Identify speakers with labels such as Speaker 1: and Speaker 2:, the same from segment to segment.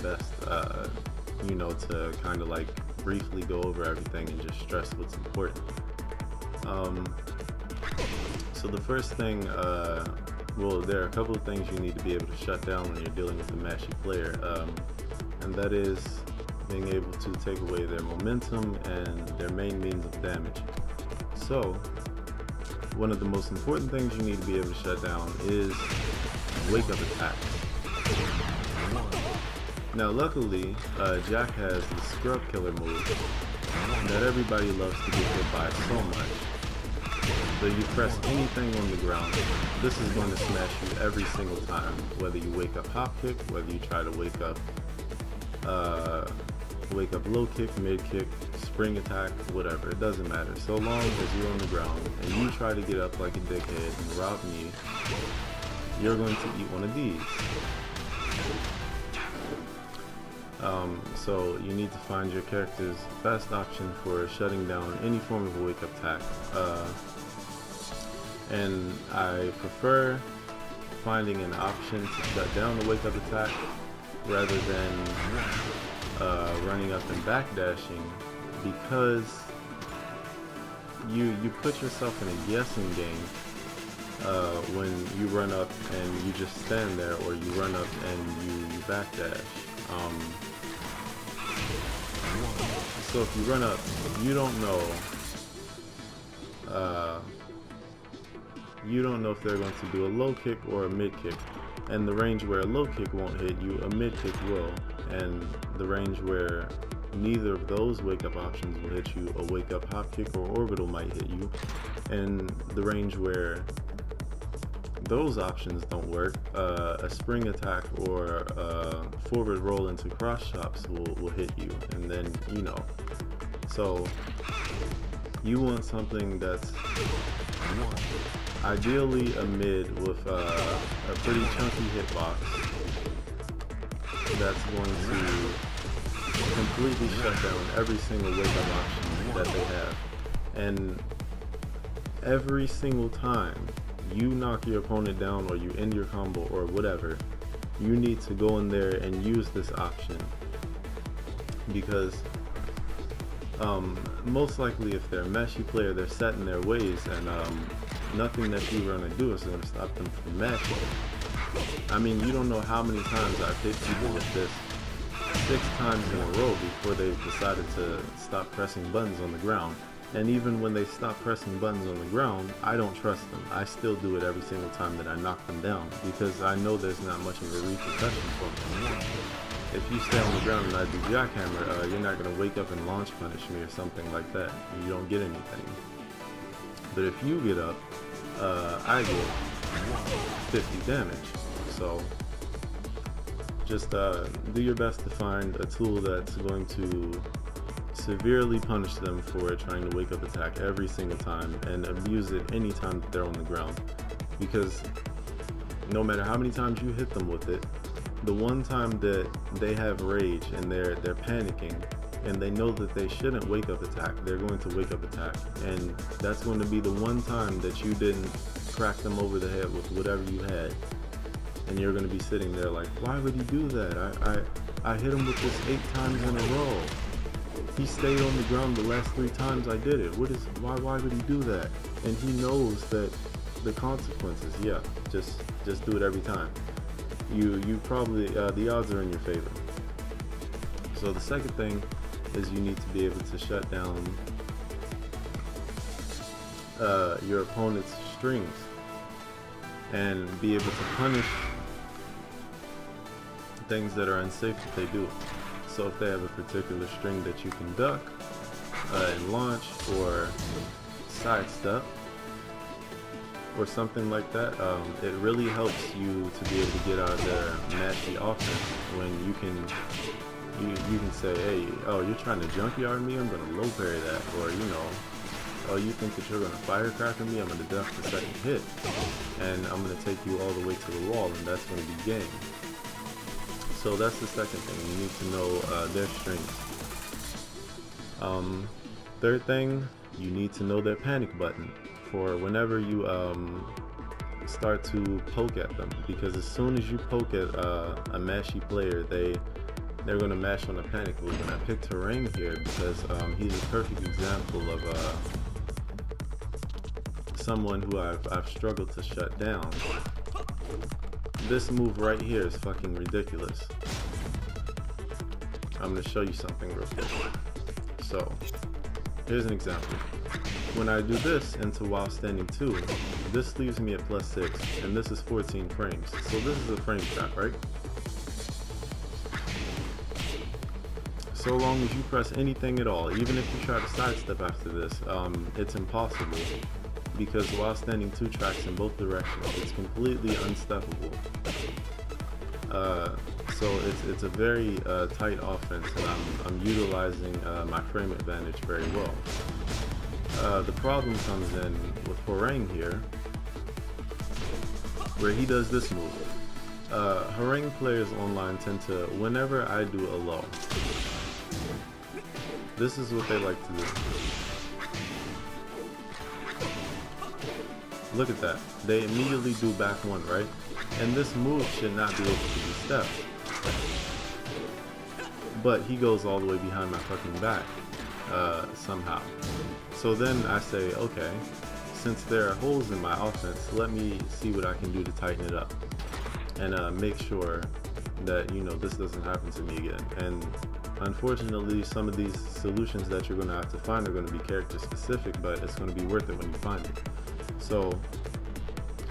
Speaker 1: best, you know, to kind of like briefly go over everything and just stress what's important. Um, so the first thing, well, there are a couple of things you need to be able to shut down when you're dealing with a mashy player, and that is being able to take away their momentum and their main means of damage. So, one of the most important things you need to be able to shut down is wake up attack. Now, luckily, Jack has the scrub killer move that everybody loves to get hit by so much. So you press anything on the ground, this is going to smash you every single time. Whether you wake up hop kick, whether you try to wake up low kick, mid kick, spring attack, whatever. It doesn't matter. So long as you're on the ground and you try to get up like a dickhead and rob me, you're going to eat one of these. So you need to find your character's best option for shutting down any form of wake up attack. And I prefer finding an option to shut down the wake up attack rather than running up and backdashing, because you put yourself in a guessing game when you run up and you just stand there, or you run up and you backdash. So if you run up, you don't know if they're going to do a low kick or a mid kick. And the range where a low kick won't hit you, a mid kick will. And the range where neither of those wake up options will hit you, a wake up hop kick or orbital might hit you. And the range where those options don't work, a spring attack or a forward roll into cross chops will hit you. And then, you know, so you want something that's ideally a mid with a pretty chunky hitbox that's going to completely shut down every single wake up option that they have. And every single time you knock your opponent down or you end your combo or whatever, you need to go in there and use this option, because most likely if they're a mashy player, they're set in their ways, and nothing that you're going to do is going to stop them from mashing. I mean, you don't know how many times I've hit people with this 6 times in a row before they've decided to stop pressing buttons on the ground. And even when they stop pressing buttons on the ground, I don't trust them. I still do it every single time that I knock them down, because I know there's not much of a repercussion for me. If you stay on the ground and I do jackhammer, you're not going to wake up and launch punish me or something like that. You don't get anything. But if you get up, I get 50 damage. So just do your best to find a tool that's going to severely punish them for trying to wake up attack every single time, and abuse it anytime that they're on the ground. Because no matter how many times you hit them with it, the one time that they have rage and they're panicking and they know that they shouldn't wake up attack, they're going to wake up attack. And that's going to be the one time that you didn't crack them over the head with whatever you had. And you're going to be sitting there like, why would he do that? I hit him with this 8 times in a row. He stayed on the ground the last 3 times I did it. Why would he do that? And he knows that the consequences, yeah, just do it every time. You probably, the odds are in your favor. So the second thing is you need to be able to shut down your opponent's strings and be able to punish things that are unsafe that they do. So if they have a particular string that you can duck and launch or sidestep or something like that, it really helps you to be able to get out of their mashy offense when you can say, hey, oh, you're trying to junkyard me, I'm going to low parry that. Or, you know, oh, you think that you're going to firecracker me, I'm going to duck the second hit and I'm going to take you all the way to the wall, and that's going to be game. So that's the second thing. You need to know their strengths. Third thing, you need to know their panic button for whenever you start to poke at them, because as soon as you poke at a mashy player, they're going to mash on a panic move. And I picked Harang here because he's a perfect example of someone who I've struggled to shut down. This move right here is fucking ridiculous. I'm going to show you something real quick. So, here's an example. When I do this into while standing 2, this leaves me at +6, and this is 14 frames. So this is a frame trap, right? So long as you press anything at all, even if you try to sidestep after this, it's impossible. Because while standing 2 tracks in both directions, it's completely unsteppable. So it's a very tight offense, and I'm utilizing my frame advantage very well. The problem comes in with Harang here, where he does this move. Harang players online tend to, whenever I do a low, this is what they like to do. Look at that. They immediately do back 1, right? And this move should not be able to be stepped. But he goes all the way behind my fucking back, somehow. So then I say, okay, since there are holes in my offense, let me see what I can do to tighten it up. And make sure that, you know, this doesn't happen to me again. And unfortunately, some of these solutions that you're going to have to find are going to be character specific, but it's going to be worth it when you find it. So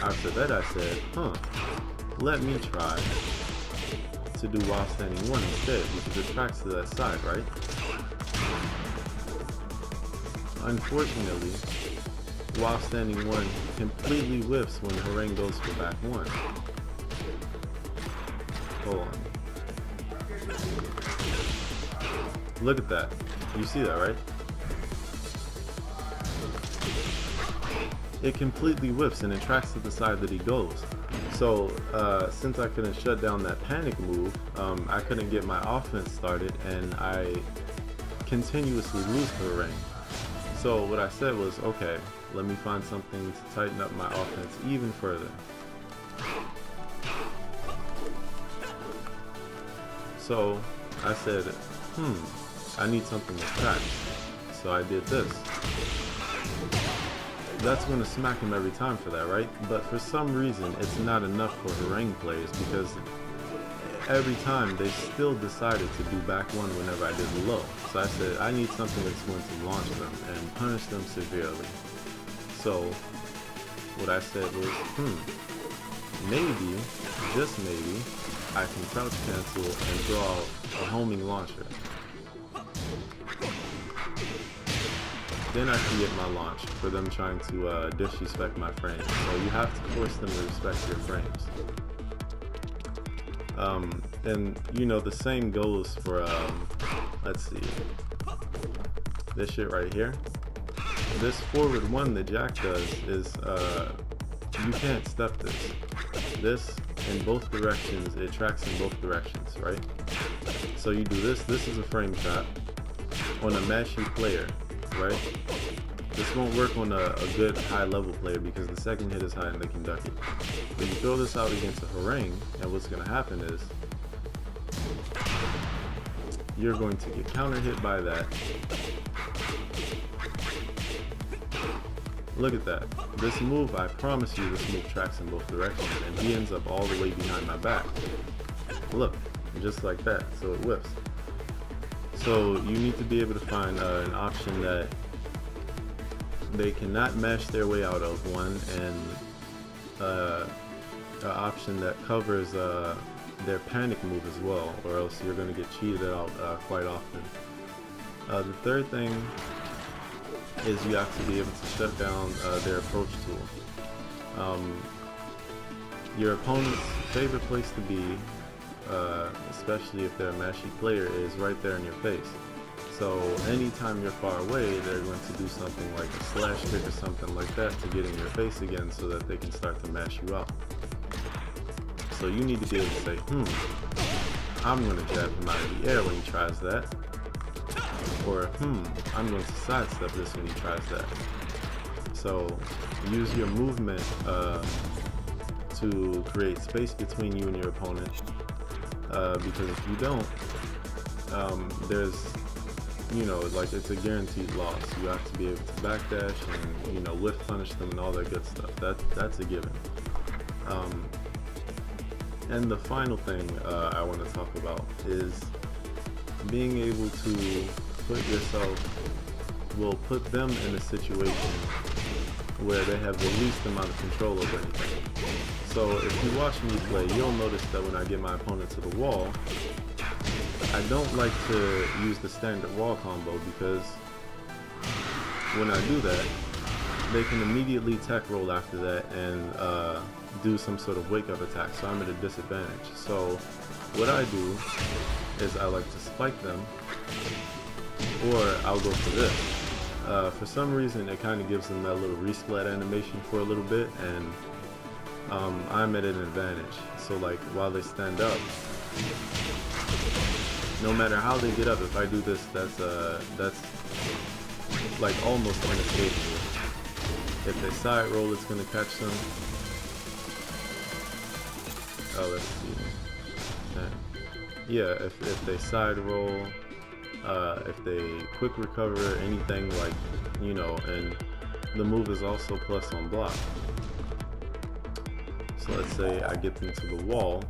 Speaker 1: after that I said, let me try to do while standing 1 instead, because it tracks to that side, right? Unfortunately, while standing 1 completely whiffs when Harang goes for back 1. Hold on. Look at that. You see that, right? It completely whiffs and it tracks to the side that he goes. So since I couldn't shut down that panic move, I couldn't get my offense started, and I continuously lose to Harang. So what I said was, okay, let me find something to tighten up my offense even further. So I said, I need something to track. So I did this. That's going to smack him every time for that, right? But for some reason, it's not enough for Harang players, because every time they still decided to do back 1 whenever I did the low. So I said, I need something that's going to launch them and punish them severely. So what I said was, maybe, just maybe, I can crouch cancel and draw a homing launcher. Then I create my launch for them trying to disrespect my frames. So you have to force them to respect your frames. And you know, the same goes for, let's see, this shit right here. This forward 1 that Jack does is, you can't step this. This in both directions, it tracks in both directions, right? So you do this. This is a frame trap on a mashy player, right? This won't work on a good high level player because the second hit is high and they can duck it. But you throw this out against a Harang, and what's going to happen is you're going to get counter hit by that. Look at that. This move, I promise you, this move tracks in both directions, and he ends up all the way behind my back. Look, just like that. So it whips. So you need to be able to find an option that they cannot mash their way out of, one, and an option that covers their panic move as well, or else you're going to get cheated out quite often. The third thing is you have to be able to shut down their approach tool. Your opponent's favorite place to be, especially if they're a mashy player, is right there in your face. So anytime you're far away, they're going to do something like a slash kick or something like that to get in your face again so that they can start to mash you out. So you need to be able to say, I'm going to jab him out of the air when he tries that. Or, I'm going to sidestep this when he tries that. So use your movement to create space between you and your opponent. Because if you don't, there's, like, it's a guaranteed loss. You have to be able to backdash and, whiff punish them and all that good stuff. That's a given. And the final thing I want to talk about is being able to put them in a situation where they have the least amount of control over anything. So if you watch me play, you'll notice that when I get my opponent to the wall, I don't like to use the standard wall combo, because when I do that, they can immediately tech roll after that and do some sort of wake up attack, so I'm at a disadvantage. So what I do is I like to spike them, or I'll go for this. For some reason it kind of gives them that little resplat animation for a little bit, and I'm at an advantage. So like while they stand up, no matter how they get up, if I do this, that's like almost unescapable. If they side roll, it's gonna catch them. Oh, let's see. Yeah, if they side roll, if they quick recover, anything like, and the move is also plus on block. So let's say I get them to the wall.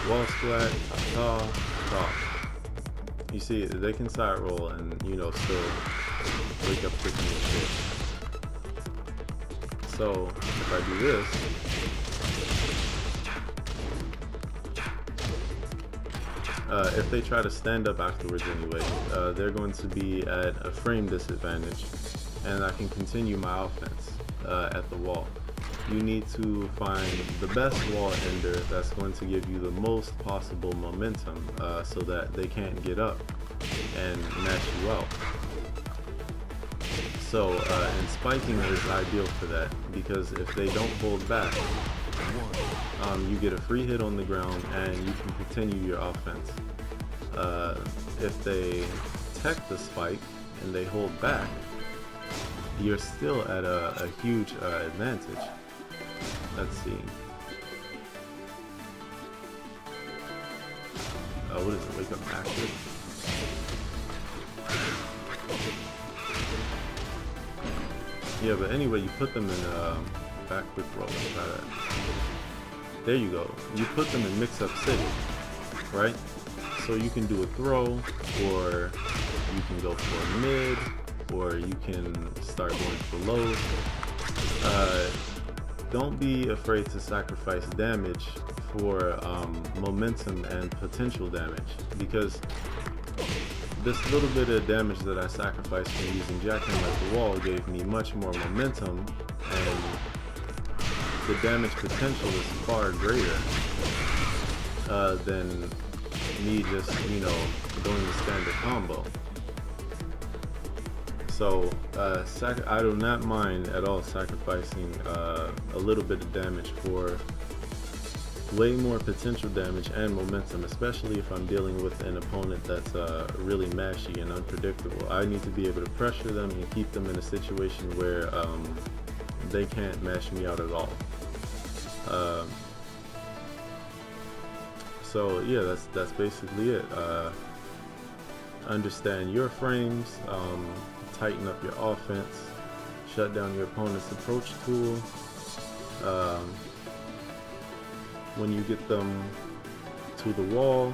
Speaker 1: Wall splat, ta. You see, they can side roll and, still wake up quickly and shit. So if I do this, if they try to stand up afterwards anyway, they're going to be at a frame disadvantage, and I can continue my offense at the wall. You need to find the best wall ender that's going to give you the most possible momentum, so that they can't get up and mash you out. So, and spiking is ideal for that, because if they don't hold back, you get a free hit on the ground and you can continue your offense. If they tech the spike and they hold back, you're still at a huge advantage. Let's see. What is it? Wake up active? Yeah, but anyway, you put them in back quick roll. Let's try that. There you go. You put them in mix-up city, right? So you can do a throw, or you can go for a mid, or you can start going for lows. Don't be afraid to sacrifice damage for momentum and potential damage, because this little bit of damage that I sacrificed from using Jackhammer at the wall gave me much more momentum, and the damage potential is far greater than me just, doing the standard combo. So I do not mind at all sacrificing a little bit of damage for way more potential damage and momentum, especially if I'm dealing with an opponent that's really mashy and unpredictable. I need to be able to pressure them and keep them in a situation where they can't mash me out at all. So yeah, that's basically it. Understand your frames, tighten up your offense, shut down your opponent's approach tool. When you get them to the wall,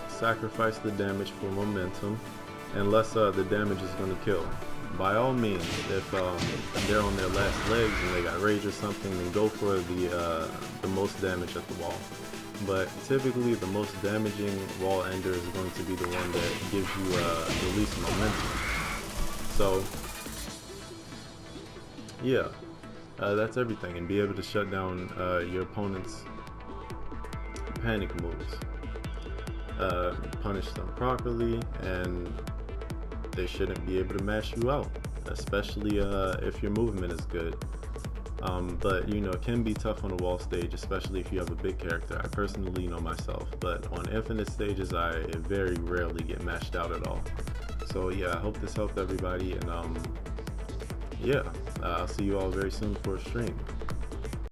Speaker 1: sacrifice the damage for momentum, unless the damage is going to kill. By all means, if they're on their last legs and they got rage or something, then go for the most damage at the wall. But typically the most damaging wall ender is going to be the one that gives you the least momentum. So yeah, that's everything, and be able to shut down your opponent's panic moves, punish them properly, and they shouldn't be able to mash you out, especially if your movement is good. But it can be tough on a wall stage, especially if you have a big character. I personally know myself, but on infinite stages I very rarely get mashed out at all. So yeah, I hope this helped everybody, and yeah, I'll see you all very soon for a stream.